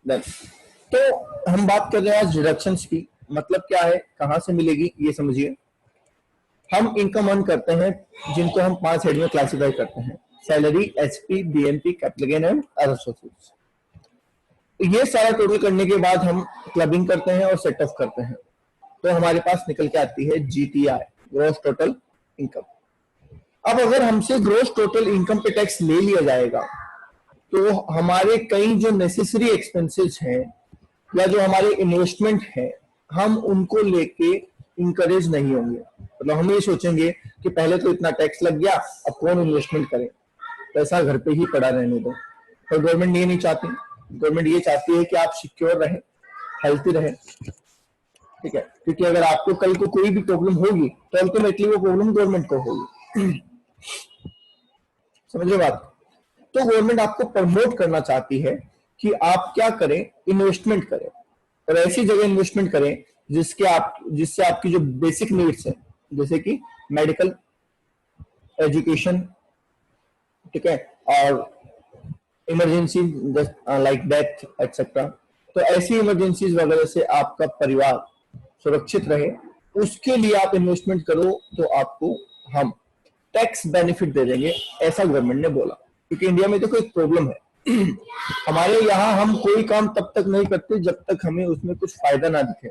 Done. तो हम बात कर रहे हैं आज डिडक्शंस की। मतलब क्या है, कहाँ से मिलेगी, ये समझिए। हम इनकम अर्न करते हैं जिनको हम 5 हेड में क्लासिफाई करते हैं: salary, HP, BMP, capital gain and other sources. ये सारा टोटल करने के बाद हम क्लबिंग करते हैं और सेट ऑफ करते हैं, तो हमारे पास निकल के आती है जीटीआई, ग्रॉस टोटल इनकम। अब अगर हमसे ग्रॉस टोटल इनकम पे टैक्स ले लिया जाएगा तो हमारे कई जो नेसेसरी एक्सपेंसेस हैं या जो हमारे इन्वेस्टमेंट है, हम उनको लेके इंकरेज नहीं होंगे। मतलब हम ये सोचेंगे कि पहले तो इतना टैक्स लग गया, अब कौन इन्वेस्टमेंट करे, पैसा घर पे ही पड़ा रहने दो। पर गवर्नमेंट ये नहीं चाहती। गवर्नमेंट ये चाहती है कि आप सिक्योर रहे, हेल्थी रहे, ठीक है। क्योंकि अगर आपको कल को कोई भी प्रॉब्लम होगी तो अल्टीमेटली वो प्रॉब्लम गवर्नमेंट को होगी। समझिए बात। तो गवर्नमेंट आपको प्रमोट करना चाहती है कि आप क्या करें, इन्वेस्टमेंट करें, और ऐसी जगह इन्वेस्टमेंट करें जिससे आपकी जो बेसिक नीड्स है, जैसे कि मेडिकल, एजुकेशन, ठीक है, और इमरजेंसी लाइक डेथ एक्सेट्रा, तो ऐसी इमरजेंसीज वगैरह से आपका परिवार सुरक्षित रहे, उसके लिए आप इन्वेस्टमेंट करो तो आपको हम टैक्स बेनिफिट दे देंगे, ऐसा गवर्नमेंट ने बोला। क्योंकि इंडिया में देखो एक प्रॉब्लम है, हमारे यहाँ हम कोई काम तब तक नहीं करते जब तक हमें उसमें कुछ फायदा ना दिखे।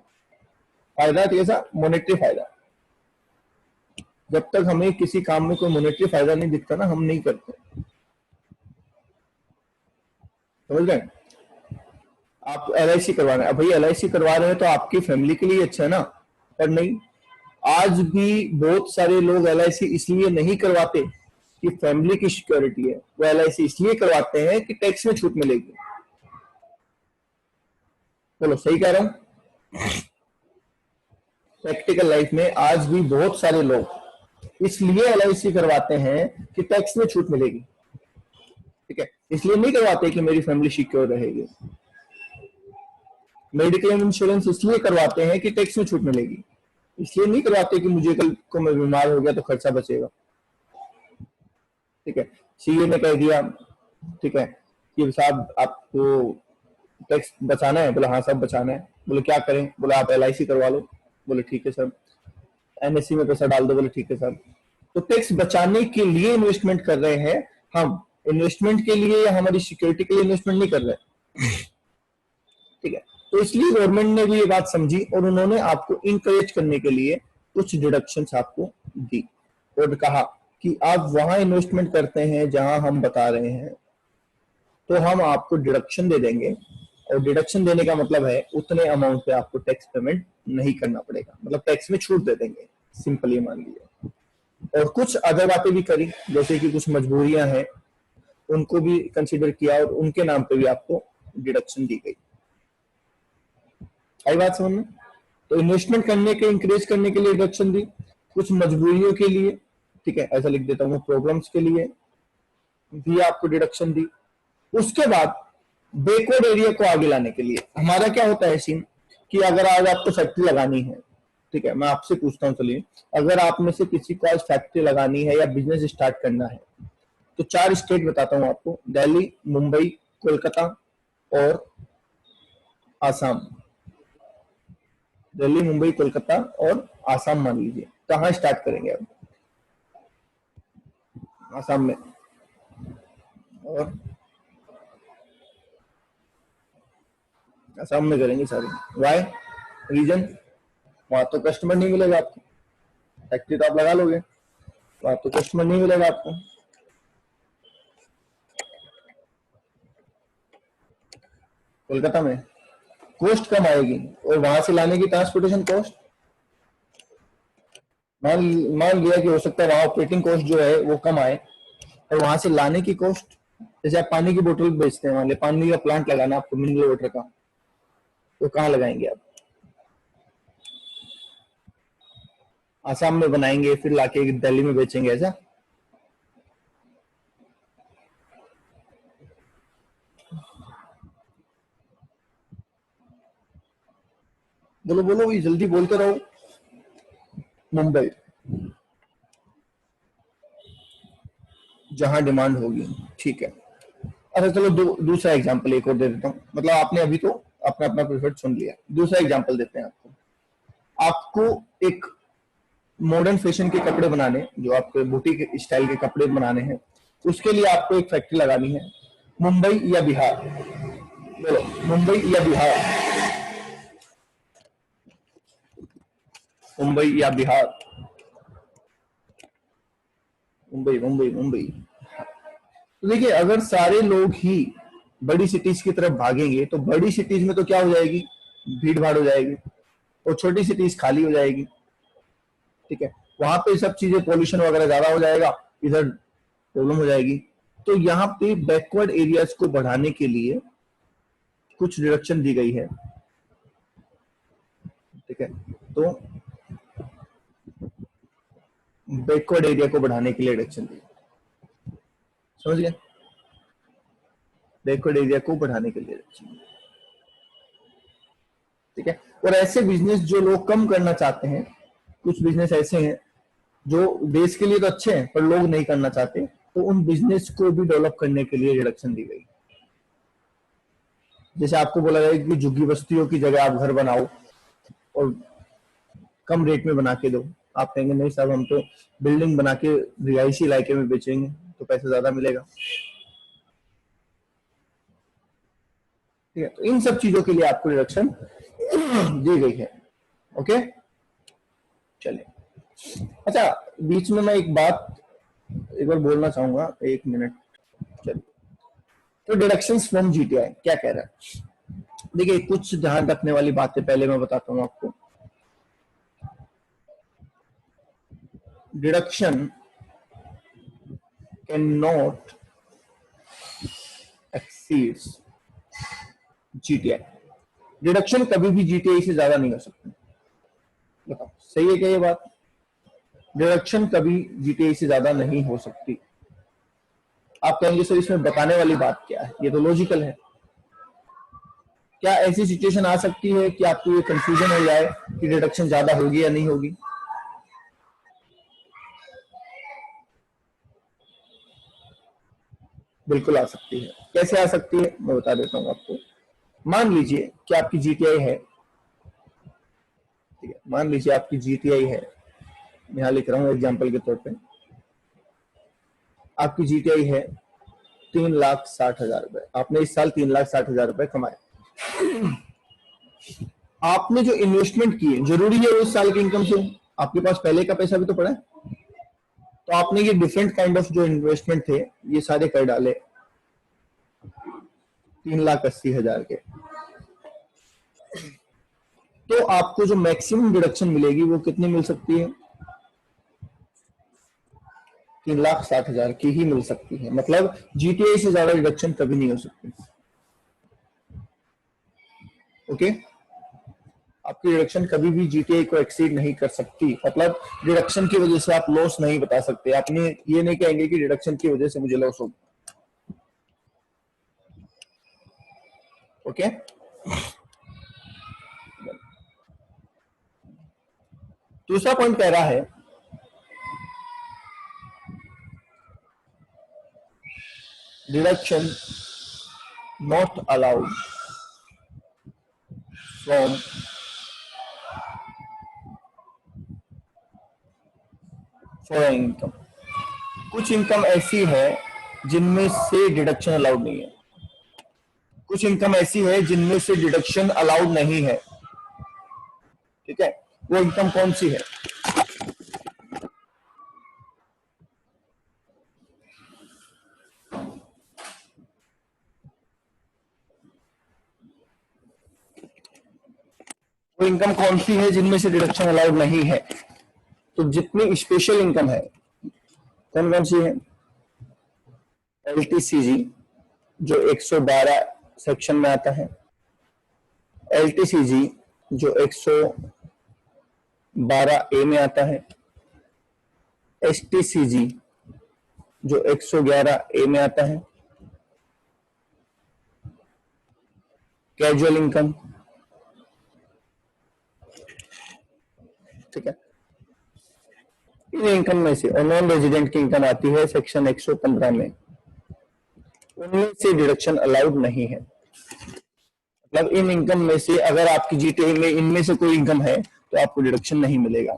फायदा कैसा? मॉनेटरी फायदा। जब तक हमें किसी काम में कोई मॉनेटरी फायदा नहीं दिखता ना, हम नहीं करते। समझ गए? आप एलआईसी करवाना है, भाई एलआईसी करवा रहे हैं तो आपकी फैमिली के लिए अच्छा है ना, पर नहीं। आज भी बहुत सारे लोग एलआईसी इसलिए नहीं करवाते कि फैमिली की सिक्योरिटी है, वो एलआईसी इसलिए करवाते हैं कि टैक्स में छूट मिलेगी। बोलो सही कह रहा हूं? प्रैक्टिकल लाइफ में आज भी बहुत सारे लोग इसलिए एलआईसी करवाते हैं कि टैक्स में छूट मिलेगी, ठीक है। इसलिए नहीं करवाते कि मेरी फैमिली सिक्योर रहेगी। मेडिक्लेम इंश्योरेंस इसलिए करवाते हैं कि टैक्स में छूट मिलेगी। इसलिए नहीं करवाते कि मुझे कल को मैं बीमार हो गया तो खर्चा बचेगा, ठीक है। सीए ने कह दिया, ठीक है, कि साहब आपको टैक्स बचाना है। बोला हाँ सब बचाना है। बोले क्या करें? बोले आप एलआईसी करवा लो। बोले ठीक है सर। एनएससी में पैसा डाल दो। बोले ठीक है सर। तो टैक्स बचाने के लिए इन्वेस्टमेंट कर रहे हैं हम, इन्वेस्टमेंट के लिए या हमारी सिक्योरिटी के लिए इन्वेस्टमेंट नहीं कर रहे, ठीक है। तो इसलिए गवर्नमेंट ने भी ये बात समझी और उन्होंने आपको इंकरेज करने के लिए कुछ डिडक्शंस आपको दी और कहा कि आप वहां इन्वेस्टमेंट करते हैं जहां हम बता रहे हैं तो हम आपको डिडक्शन दे देंगे। और डिडक्शन देने का मतलब है उतने अमाउंट पे आपको टैक्स पेमेंट नहीं करना पड़ेगा, मतलब टैक्स में छूट दे देंगे, सिंपल ये मान लीजिए। और कुछ अदर बातें भी करी, जैसे कि कुछ मजबूरियां हैं उनको भी कंसीडर किया और उनके नाम पे भी आपको डिडक्शन दी गई। आई बात समझ में? तो इन्वेस्टमेंट करने के इंकरेज करने के लिए डिडक्शन दी, कुछ मजबूरियों के लिए, ठीक है, ऐसा लिख देता हूँ, प्रॉब्लम्स के लिए भी आपको डिडक्शन दी। उसके बाद बैकवर्ड एरिया को आगे लाने के लिए हमारा क्या होता है सीन कि अगर आज आपको फैक्ट्री लगानी है, ठीक है, मैं आपसे पूछता हूँ, चलिए अगर आप में से किसी को आज फैक्ट्री लगानी है या बिजनेस स्टार्ट करना है तो 4 स्टेट बताता हूँ आपको: दिल्ली, मुंबई, कोलकाता और आसाम। दिल्ली, मुंबई, कोलकाता और आसाम मान लीजिए। कहाँ स्टार्ट करेंगे आप? आसाम में। और आसाम में करेंगे सारे। वाई? रीजन? वहां तो कस्टमर नहीं मिलेगा आपको। फैक्ट्री तो आप लगा लोगे, वहां तो कस्टमर नहीं मिलेगा आपको। कोलकाता में कॉस्ट कम आएगी और वहां से लाने की ट्रांसपोर्टेशन कॉस्ट, मान मान लिया कि हो सकता है वहां ऑपरेटिंग कॉस्ट जो है वो कम आए, और वहां से लाने की कॉस्ट, जैसे आप पानी की बोतल बेचते हैं, मान लिया पानी का प्लांट लगाना आपको मिनरल वाटर का, तो कहाँ लगाएंगे आप? आसाम में बनाएंगे फिर लाके दिल्ली में बेचेंगे, ऐसा? बोलो बोलो भाई, जल्दी बोलते रहो। मुंबई, जहां डिमांड होगी, ठीक है। अच्छा चलो दूसरा एग्जांपल एक और दे देता हूँ, मतलब आपने अभी तो अपना अपना प्रेफर्ड सुन लिया, दूसरा एग्जांपल देते हैं आपको। आपको एक मॉडर्न फैशन के कपड़े बनाने, जो आपके बुटीक स्टाइल के कपड़े बनाने हैं, उसके लिए आपको एक फैक्ट्री लगानी है, मुंबई या बिहार? बोलो, मुंबई या बिहार? मुंबई या बिहार? मुंबई मुंबई मुंबई। तो देखिए, अगर सारे लोग ही बड़ी सिटीज की तरफ भागेंगे तो बड़ी सिटीज में तो क्या हो जाएगी, भीड़ भाड़ हो जाएगी, और छोटी सिटीज खाली हो जाएगी। ठीक है, वहां पे सब चीजें पॉल्यूशन वगैरह ज्यादा हो जाएगा, इधर प्रॉब्लम हो जाएगी। तो यहाँ पे बैकवर्ड एरियाज को बढ़ाने के लिए कुछ डिडक्शन दी गई है। ठीक है, तो बैकवर्ड एरिया को बढ़ाने के लिए डिडक्शन दी, समझ गए? बैकवर्ड एरिया को बढ़ाने के लिए डिडक्शन। ठीक है, और ऐसे बिजनेस जो लोग कम करना चाहते हैं, कुछ बिजनेस ऐसे हैं जो देश के लिए तो अच्छे हैं पर लोग नहीं करना चाहते, तो उन बिजनेस को भी डेवलप करने के लिए रिडक्शन दी गई। जैसे आपको बोला गया कि झुग्गी बस्तियों की जगह आप घर बनाओ और कम रेट में बना के दो। आप कहेंगे नहीं साहब, हम तो बिल्डिंग बना के रिहायशी इलाके में बेचेंगे तो पैसा ज्यादा मिलेगा। ठीक है, तो इन सब चीजों के लिए आपको रिडक्शन दी गई है। ओके, चलिए। अच्छा, बीच में मैं एक बात एक बार बोलना चाहूंगा, एक मिनट। चलिए, तो डिडक्शंस फ्रॉम जीटीआई क्या कह रहा है? देखिए, कुछ ध्यान रखने वाली बातें पहले मैं बताता हूं आपको। Deduction can not exceeds GTI. Deduction कभी भी जीटीआई से ज्यादा नहीं हो सकती। बताओ, सही है क्या ये बात? डिडक्शन कभी जीटीआई से ज्यादा नहीं हो सकती। आप कहेंगे सर इसमें बताने वाली बात क्या है? ये तो लॉजिकल है। क्या ऐसी सिचुएशन आ सकती है कि आपको ये कंफ्यूजन हो जाए कि डिडक्शन ज्यादा होगी या नहीं होगी? बिल्कुल आ सकती है। कैसे आ सकती है मैं बता देता हूँ आपको। मान लीजिए कि आपकी जीटीआई है, ठीक है, मान लीजिए आपकी जीटीआई है, यहां लिख रहा हूं एग्जाम्पल के तौर पे, आपकी जीटीआई है 3,60,000 रुपए। आपने इस साल 3,60,000 रुपए कमाए। आपने जो इन्वेस्टमेंट किए, जरूरी है उस साल की इनकम से, आपके पास पहले का पैसा भी तो पड़ा है। तो आपने ये डिफरेंट काइंड ऑफ जो इन्वेस्टमेंट थे ये सारे कर डाले 3,80,000 के। तो आपको जो मैक्सिमम डिडक्शन मिलेगी वो कितनी मिल सकती है? 3,60,000 की ही मिल सकती है। मतलब जीटीआई से ज्यादा डिडक्शन कभी नहीं हो सकती। ओके, आपकी डिडक्शन कभी भी जीटीआई को एक्सीड नहीं कर सकती। मतलब डिडक्शन की वजह से आप लॉस नहीं बता सकते। आपने ये नहीं कहेंगे कि डिडक्शन की वजह से मुझे लॉस हो। ओके, दूसरा पॉइंट कह रहा है deduction not allowed from following income. कुछ इनकम ऐसी है जिनमें से डिडक्शन अलाउड नहीं है। कुछ इनकम ऐसी है जिनमें से डिडक्शन अलाउड नहीं है। ठीक है, वो इनकम कौन सी है? वो इनकम कौन सी है जिनमें से डिडक्शन अलाउड नहीं है? तो जितनी स्पेशल इनकम है, कौन कौन सी है? एलटीसीजी जो 112 सेक्शन में आता है, एलटीसीजी जो 112A में आता है, एसटीसीजी जो 111A में आता है, कैजुअल इनकम। ठीक है, इन इनकम में से और नॉन रेजिडेंट की इनकम आती है सेक्शन 115 में। उनमें से डिडक्शन अलाउड नहीं है। मतलब इन इनकम में से अगर आपकी जीटीए में इनमें से कोई इनकम है तो आपको डिडक्शन नहीं मिलेगा।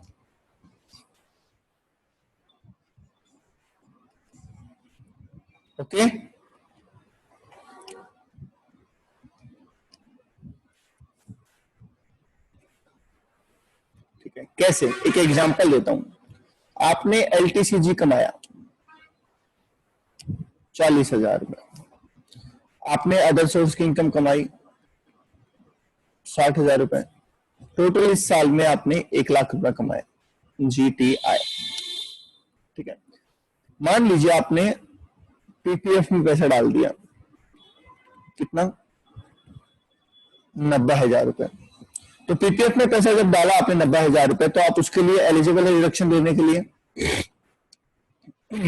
ओके, ठीक है। कैसे, एक एग्जांपल देता हूं। आपने एलटीसीजी कमाया 40,000 रुपए, आपने अदर सोर्स की इनकम कमाई 60,000 रुपए, टोटल इस साल में आपने 1 लाख रुपए कमाए जीटीआई। ठीक है, मान लीजिए आपने पीपीएफ में पैसा डाल दिया, कितना, 90,000 रुपए। तो पीपीएफ में पैसा जब डाला आपने 90,000 रुपए, तो आप उसके लिए एलिजिबल है डिडक्शन देने के लिए?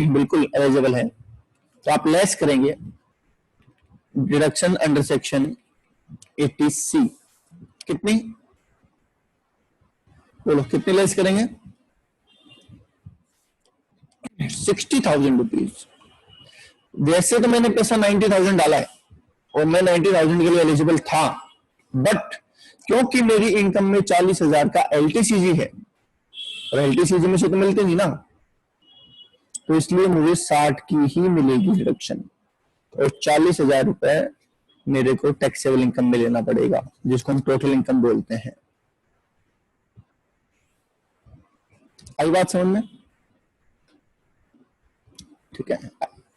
बिल्कुल एलिजिबल है। तो आप लेस करेंगे डिडक्शन अंडर सेक्शन 80C। कितनी, बोलो कितनी लेस करेंगे? 60,000 रुपीज। वैसे तो मैंने पैसा 90,000 डाला है और मैं 90,000 के लिए एलिजिबल था, बट क्योंकि मेरी इनकम में 40,000 का एलटीसीजी है और एलटीसीजी में से तो मिलते नहीं ना, तो इसलिए मुझे 60 की ही मिलेगी डिडक्शन और 40,000 रुपए मेरे को टैक्सेबल इनकम में लेना पड़ेगा, जिसको हम टोटल इनकम बोलते हैं। आई बात समझ में? ठीक है।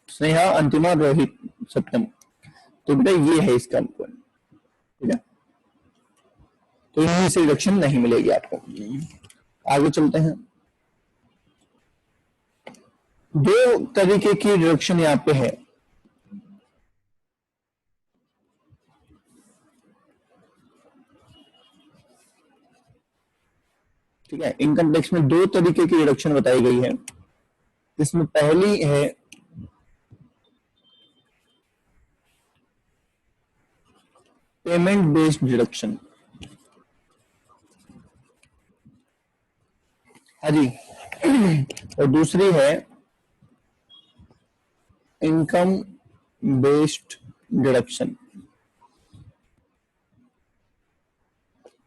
स्नेहा, अंतिमा, रोहित, सत्यम, तो बेटा ये है इसका पॉइंट। ठीक है, तो इनमें से डिडक्शन नहीं मिलेगी आपको। आगे चलते हैं। दो तरीके की डिडक्शन यहाँ पे है। ठीक है, इनकम टैक्स में दो तरीके की डिडक्शन बताई गई है। इसमें पहली है पेमेंट बेस्ड डिडक्शन। हाँ जी। और दूसरी है इनकम बेस्ड डिडक्शन।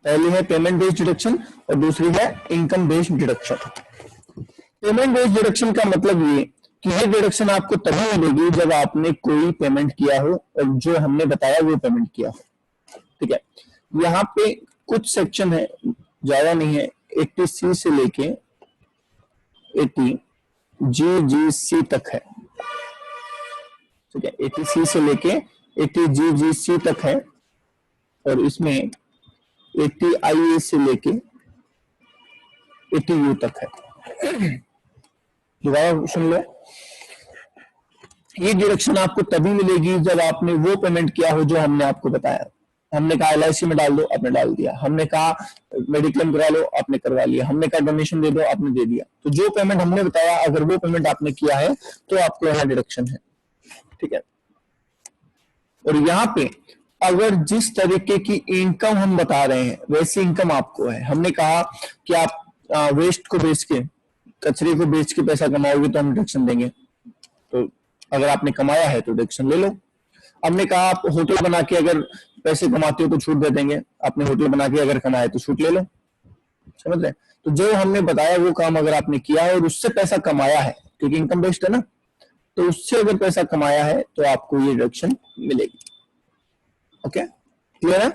पहली है पेमेंट बेस्ड डिडक्शन और दूसरी है income based deduction. Payment based deduction का मतलब ये कि ये डिडक्शन आपको तभी मिलेगी जब आपने कोई पेमेंट किया हो और जो हमने बताया वो पेमेंट किया हो। ठीक है, यहाँ पे कुछ सेक्शन है, ज्यादा नहीं है, 80C से लेके 80GGC तक है। ठीक है, 80C से लेके 80GGC तक है और इसमें 80IA से लेके 80U तक है। दोबारा सुन लो, ये डिडक्शन आपको तभी मिलेगी जब आपने वो पेमेंट किया हो जो हमने आपको बताया। हमने कहा LIC में डाल दो, आपने डाल दिया। हमने कहा मेडिक्लेम करा लो, आपने करवा लिया। हमने कहा डोनेशन दे दो, आपने दे दिया। तो जो पेमेंट हमने बताया, अगर वो पेमेंट आपने किया है तो आपको यहाँ डिडक्शन है। ठीक है, और यहाँ पे अगर जिस तरीके की इनकम हम बता रहे हैं वैसी इनकम आपको है। हमने कहा कि आप वेस्ट को बेच के, कचरे को बेच के पैसा कमाओगे तो हम डिडक्शन देंगे, तो अगर आपने कमाया है तो डिडक्शन ले लो। हमने कहा आप होटल बना के अगर पैसे कमाते हो तो छूट दे देंगे, आपने होटल बना के अगर कमाया तो छूट ले लो। समझ रहे? तो जो हमने बताया वो काम अगर आपने किया है और उससे पैसा कमाया है, क्योंकि इनकम बेस्ड है ना, तो उससे अगर पैसा कमाया है तो आपको ये डिडक्शन मिलेगी। ओके, क्लियर है?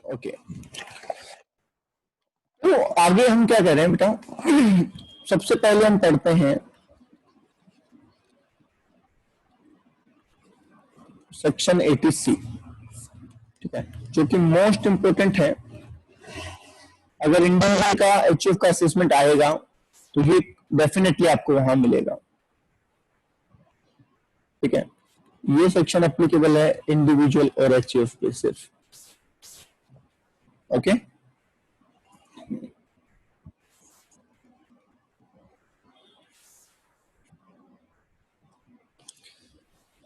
ओके, तो आगे हम क्या कर रहे हैं बेटा? सबसे पहले हम पढ़ते हैं सेक्शन 80C। ठीक है, जो कि मोस्ट इंपोर्टेंट है। अगर इंडियन का HF का असेसमेंट आएगा तो ये डेफिनेटली आपको वहां मिलेगा। ठीक है, ये सेक्शन एप्लीकेबल है इंडिविजुअल और HF पे सिर्फ। ओके,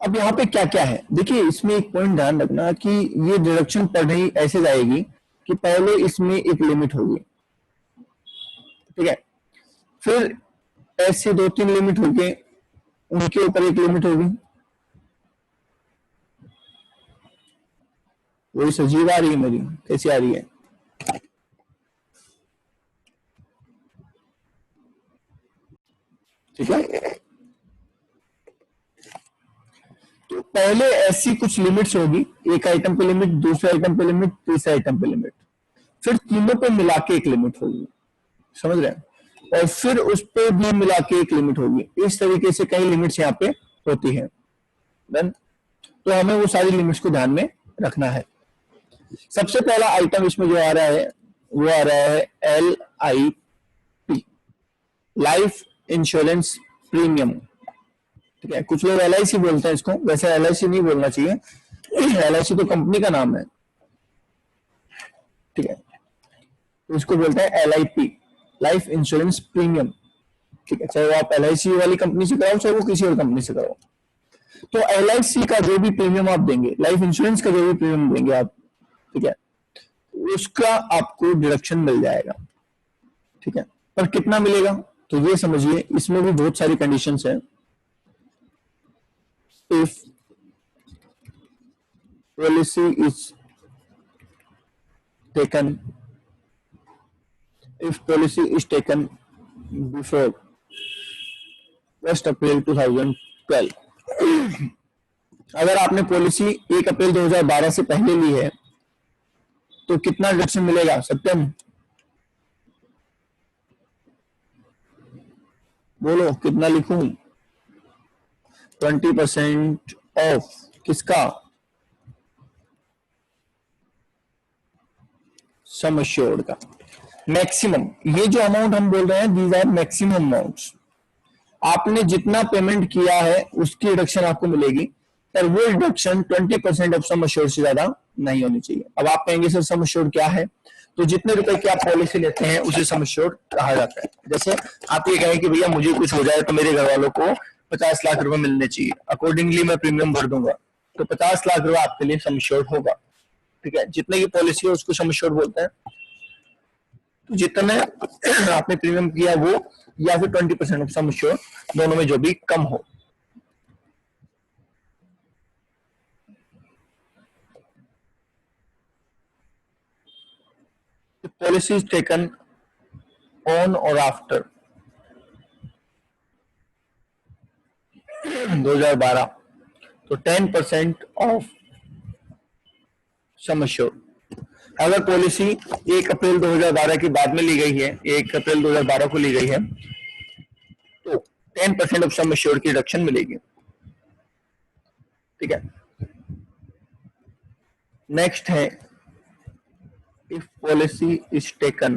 अब यहाँ पे क्या क्या है देखिए, इसमें एक पॉइंट ध्यान रखना कि ये डिडक्शन पढ़ी ऐसे जाएगी कि पहले इसमें एक लिमिट होगी। ठीक है, फिर ऐसे 2-3 लिमिट हो गए, उनके ऊपर एक लिमिट होगी। वही सजीव आ रही है मेरी, कैसी आ रही है? ठीक है, तो पहले ऐसी कुछ लिमिट्स होगी, एक आइटम पे लिमिट, दूसरे आइटम पे लिमिट, तीसरे आइटम पे लिमिट, फिर तीनों पे मिला के एक लिमिट होगी, समझ रहे हैं? और फिर उस पे भी मिला के एक लिमिट होगी। इस तरीके से कई लिमिट्स यहाँ पे होती है। डन। तो हमें वो सारी लिमिट्स को ध्यान में रखना है। सबसे पहला आइटम इसमें जो आ रहा है वो आ रहा है LIP, लाइफ इंश्योरेंस प्रीमियम। ठीक है, कुछ लोग LIC बोलते हैं इसको, वैसे LIC नहीं बोलना चाहिए, LIC तो कंपनी का नाम है। ठीक है, तो इसको बोलते हैं LIP, लाइफ इंश्योरेंस प्रीमियम। ठीक है, चाहे वो आप LIC वाली कंपनी से कराओ, चाहे वो किसी और कंपनी से कराओ। तो LIC का जो भी प्रीमियम आप देंगे, लाइफ इंश्योरेंस का जो भी प्रीमियम देंगे आप, ठीक है, उसका आपको डिडक्शन मिल जाएगा। ठीक है, पर कितना मिलेगा तो ये समझिए, इसमें भी बहुत सारी कंडीशंस हैं। If policy is taken, if policy is taken before 1 अप्रैल 2012, अगर आपने पॉलिसी 1 अप्रैल 2012 से पहले ली है तो कितना डिडक्शन मिलेगा? सत्यम बोलो, कितना लिखूं? 20% ऑफ किसका? सम एश्योर्ड का। मैक्सिमम, ये जो अमाउंट हम बोल रहे हैं, दीज आर मैक्सिमम अमाउंट्स। आपने जितना पेमेंट किया है उसकी डिडक्शन आपको मिलेगी, पर वो डिडक्शन 20% ऑफ सम एश्योर्ड से ज्यादा नहीं होनी चाहिए। अब आप कहेंगे सर सम एश्योर्ड क्या है? तो जितने रुपए की आप पॉलिसी लेते हैं उसे सम एश्योर्ड कहा जाता है। जैसे आप ये कहें कि भैया मुझे कुछ हो जाए तो मेरे घर वालों को 50 लाख रुपए मिलने चाहिए, अकॉर्डिंगली मैं प्रीमियम भर दूंगा, तो 50 लाख रुपए आपके लिए सम एश्योर्ड होगा। ठीक है, जितने की पॉलिसी है उसको सम एश्योर्ड बोलते हैं। तो जितने आपने प्रीमियम किया वो, या फिर 20% ऑफ सम एश्योर्ड, दोनों में जो भी कम हो। पॉलिसी इज टेकन ऑन और आफ्टर 2012, तो 10% ऑफ सम एश्योर्ड। अगर पॉलिसी 1 अप्रैल 2012 के बाद में ली गई है, 1 अप्रैल 2012 को ली गई है, तो 10% ऑफ सम एश्योर्ड की रिडक्शन मिलेगी। ठीक है, नेक्स्ट है if policy is taken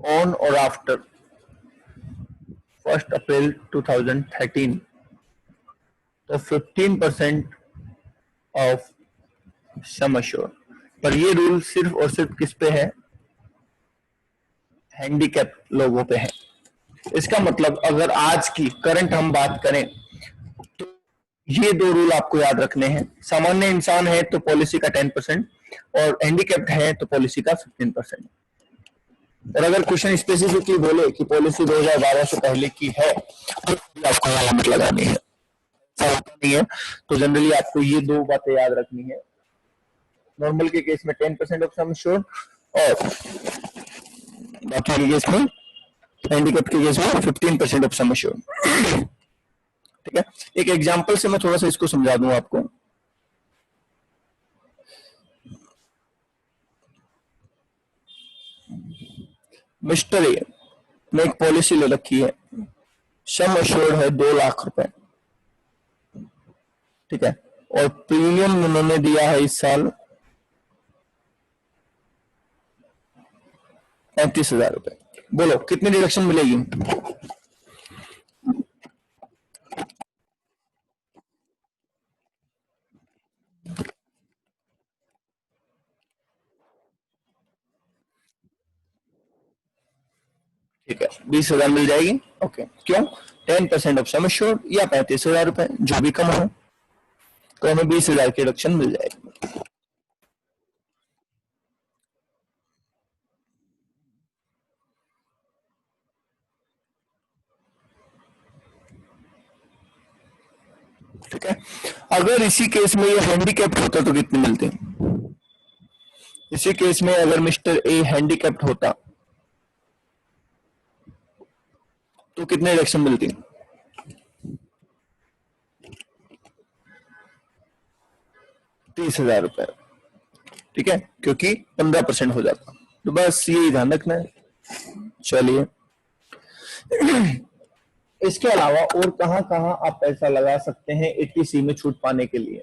on और आफ्टर 1 अप्रैल 2013, तो 15% ऑफ सम एश्योर्ड। पर ये रूल सिर्फ और सिर्फ किस पे है? हैंडीकैप लोगों पे है। इसका मतलब अगर आज की करंट हम बात करें तो ये दो रूल आपको याद रखने हैं। सामान्य इंसान है तो पॉलिसी का 10%, और हैंडीकैप्ड है तो पॉलिसी का 15%। और अगर क्वेश्चन स्पेसिफिकली बोले कि पॉलिसी 2012 से पहले की है तो आपको अलामत लगानी है। ऐसा होता नहीं है, तो जनरली आपको ये दो बातें याद रखनी है। नॉर्मल के केस में 10% ऑफ सम एश्योर्ड, और बाकी के केस में, हैंडीकैप के केस में 15% ऑफ सम एश्योर्ड। ठीक है, एक एग्जांपल से मैं थोड़ा सा इसको समझा दूं आपको। मिस्टर ए ने एक पॉलिसी ले रखी है, सम एश्योर्ड है 2 लाख रुपए। ठीक है, और प्रीमियम उन्होंने दिया है इस साल 35,000 रुपए। बोलो कितनी डिडक्शन मिलेगी? ठीक है, 20,000 मिल जाएगी। ओके, क्यों? 10% ऑफ सम एश्योर्ड या 35,000 रुपए, जो भी कम हो, तो हमें 20,000 की डिडक्शन मिल जाएगी। है। अगर इसी केस में ये हैंडीकैप्ड होता तो कितने मिलते? इसी केस में अगर मिस्टर ए हैंडीकैप्ड होता तो कितने डिडक्शन मिलती? 30,000 रुपए। ठीक है, क्योंकि 15% हो जाता। तो बस यही ध्यान रखना है। चलिए, इसके अलावा और कहां कहां आप पैसा लगा सकते हैं 80C में छूट पाने के लिए?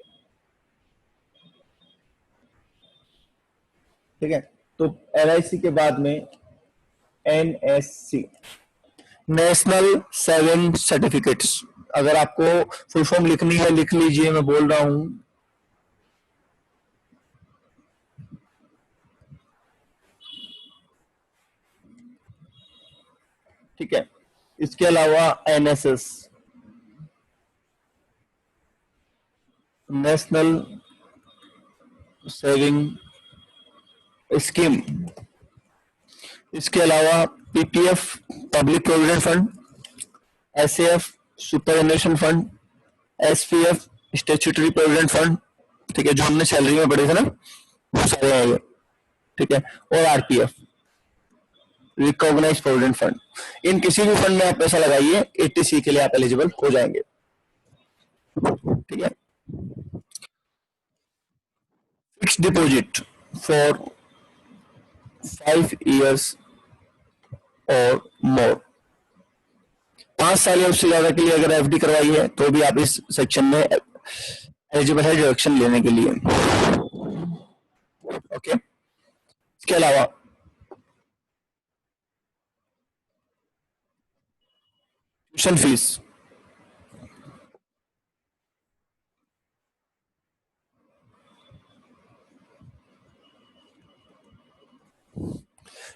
ठीक है, तो LIC के बाद में NSC, नेशनल सेविंग सर्टिफिकेट्स। अगर आपको फुल फॉर्म लिखनी है लिख लीजिए, मैं बोल रहा हूं। ठीक है, इसके अलावा NSS, नेशनल सेविंग स्कीम। इसके अलावा PPF, public provident fund, SAF, superannuation fund, SPF, statutory provident fund. ठीक है, जो हमने सैलरी में पढ़े थे ना, वो सारे हैं ये। ठीक है, और RPF, रिकॉग्नाइज प्रोविडेंट फंड। इन किसी भी फंड में आप पैसा लगाइए, 80C के लिए आप एलिजिबल हो जाएंगे। ठीक है, फिक्स डिपॉजिट फॉर 5 years और मोर, 5 साल या उससे ज्यादा के लिए अगर FD करवाई है तो भी आप इस सेक्शन में एलिजिबल है डिडक्शन लेने के लिए। ओके, इसके अलावा tuition fees,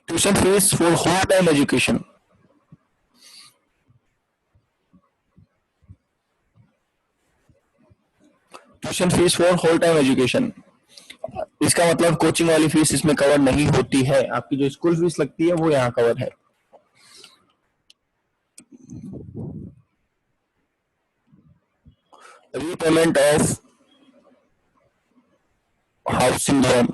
tuition fees for whole time education. Tuition fees for whole time education, इसका मतलब कोचिंग वाली फीस इसमें कवर नहीं होती है। आपकी जो स्कूल फीस लगती है वो यहाँ कवर है। रीपेमेंट ऑफ हाउसिंग लोन,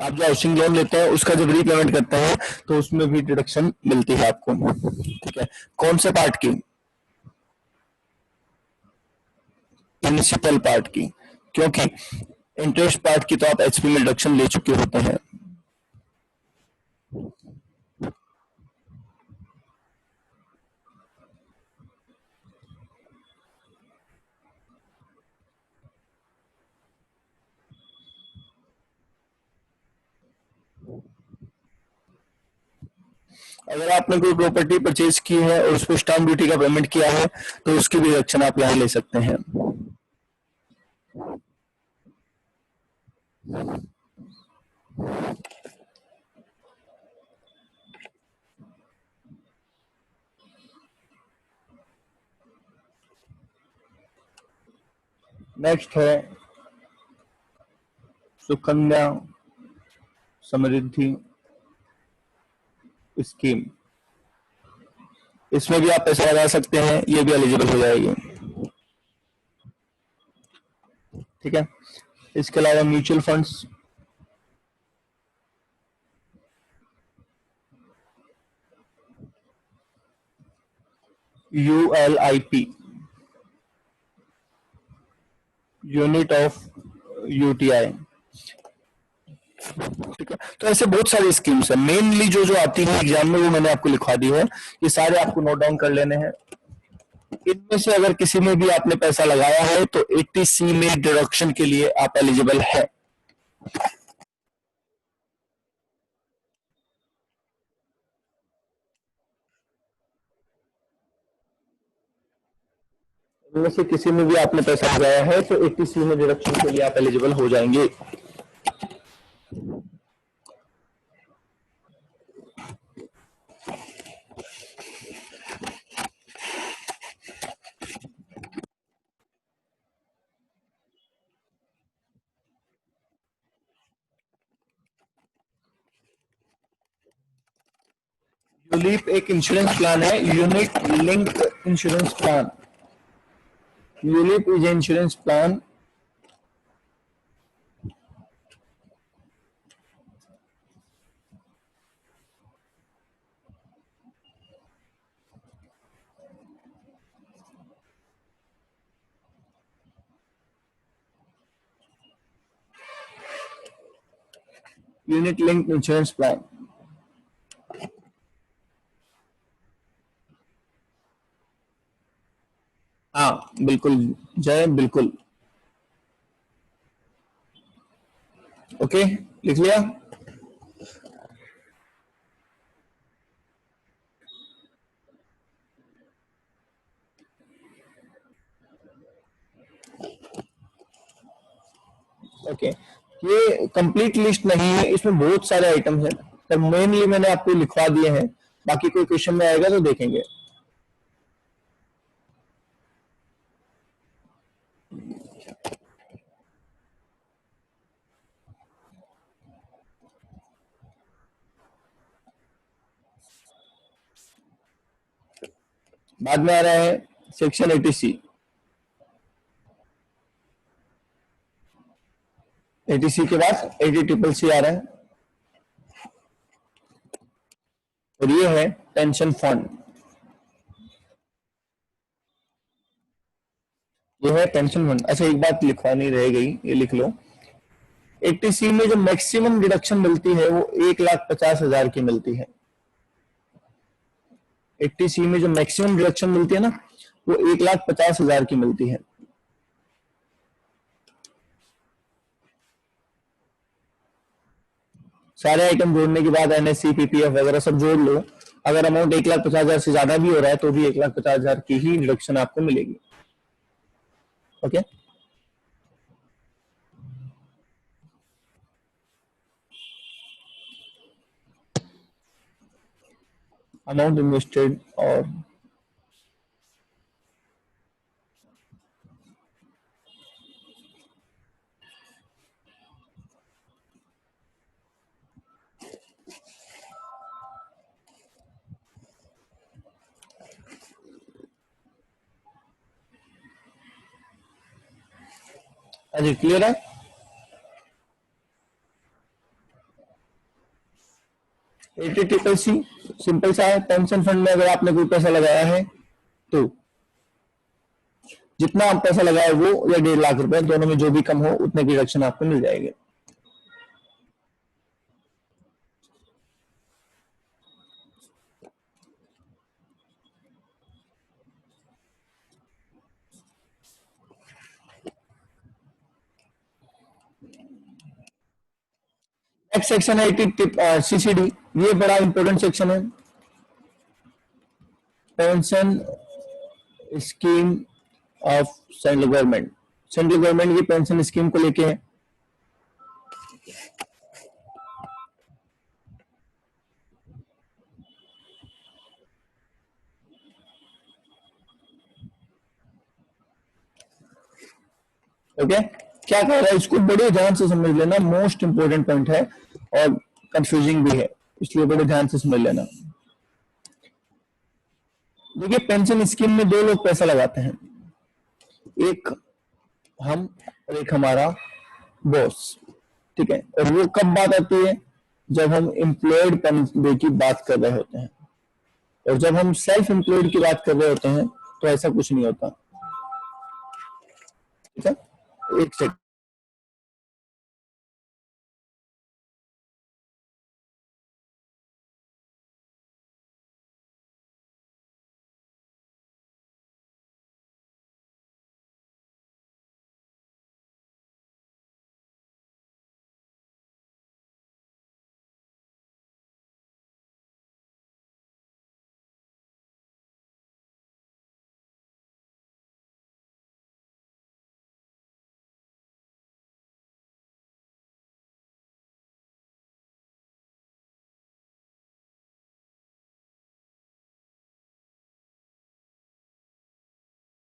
आप जो हाउसिंग लोन लेते हैं उसका जब रीपेमेंट करते हैं तो उसमें भी डिडक्शन मिलती है आपको। ठीक है, कौन से पार्ट की? प्रिंसिपल पार्ट की, क्योंकि इंटरेस्ट पार्ट की तो आप HP में डिडक्शन ले चुके होते हैं। अगर आपने कोई प्रॉपर्टी परचेज की है और उस पर स्टाम्प ड्यूटी का पेमेंट किया है तो उसकी भी डिडक्शन आप यहाँ ले सकते हैं। नेक्स्ट है सुकन्या समृद्धि स्कीम, इसमें भी आप पैसा लगा सकते हैं, ये भी एलिजिबल हो जाएगी। ठीक है, इसके अलावा mutual funds, ULIP, unit of UTI। ठीक है, तो ऐसे बहुत सारी स्कीम्स है। मेनली जो जो आती है एग्जाम में वो मैंने आपको लिखवा दी है, ये सारे आपको नोट डाउन कर लेने हैं। इनमें से अगर किसी में भी आपने पैसा लगाया है तो 80C में डिडक्शन के लिए आप एलिजिबल है। इनमें से किसी में भी आपने पैसा लगाया है तो 80C में डिडक्शन के लिए आप एलिजिबल हो जाएंगे। यूलिप एक इंश्योरेंस प्लान है, unit link insurance plan. ULIP is an insurance plan. Unit linked insurance plan. हाँ बिल्कुल जय, बिल्कुल। ओके, लिख लिया। ओके, ये कंप्लीट लिस्ट नहीं है, इसमें बहुत सारे आइटम हैं, पर मेनली मैंने आपको लिखवा दिए हैं। बाकी कोई क्वेश्चन में आएगा तो देखेंगे। बाद में आ रहा है सेक्शन 80C। 80C के बाद 80CCC आ रहा है, और ये है पेंशन फंड। ये है पेंशन फंड। अच्छा, एक बात लिखवानी रह गई, ये लिख लो। 80C में जो मैक्सिमम डिडक्शन मिलती है वो 1,50,000 की मिलती है। 80C में जो मैक्सिमम डिडक्शन मिलती है ना, वो 1,50,000 की मिलती है। सारे आइटम जोड़ने के बाद NSC, PPF वगैरह सब जोड़ लो। अगर अमाउंट 1,50,000 से ज्यादा भी हो रहा है तो भी 1,50,000 की ही डिडक्शन आपको मिलेगी। ओके, अमाउंट इन्वेस्टेड और अजी क्लियर है। 80CCC सिंपल सा है। पेंशन फंड में अगर आपने कोई पैसा लगाया है तो जितना आप पैसा लगाए वो या 1.5 लाख रुपए, दोनों में जो भी कम हो उतने की डिडक्शन आपको मिल जाएगी। नेक्स्ट सेक्शन है 80CCD। ये बड़ा इंपॉर्टेंट सेक्शन है। Pension scheme of central government. Central government की पेंशन स्कीम को लेके है। ओके, क्या कह रहा है इसको बड़े ध्यान से समझ लेना, मोस्ट इंपोर्टेंट पॉइंट है और कंफ्यूजिंग भी है, इसलिए बड़े ध्यान से समझ लेना। देखिए, पेंशन स्कीम में दो लोग पैसा लगाते हैं, एक हम और एक हमारा बॉस। ठीक है, और वो कब बात आती है, जब हम एम्प्लॉयड बंदे की बात कर रहे होते हैं, और जब हम सेल्फ एम्प्लॉयड की बात कर रहे होते हैं तो ऐसा कुछ नहीं होता। ठीक है, एक सेकंड।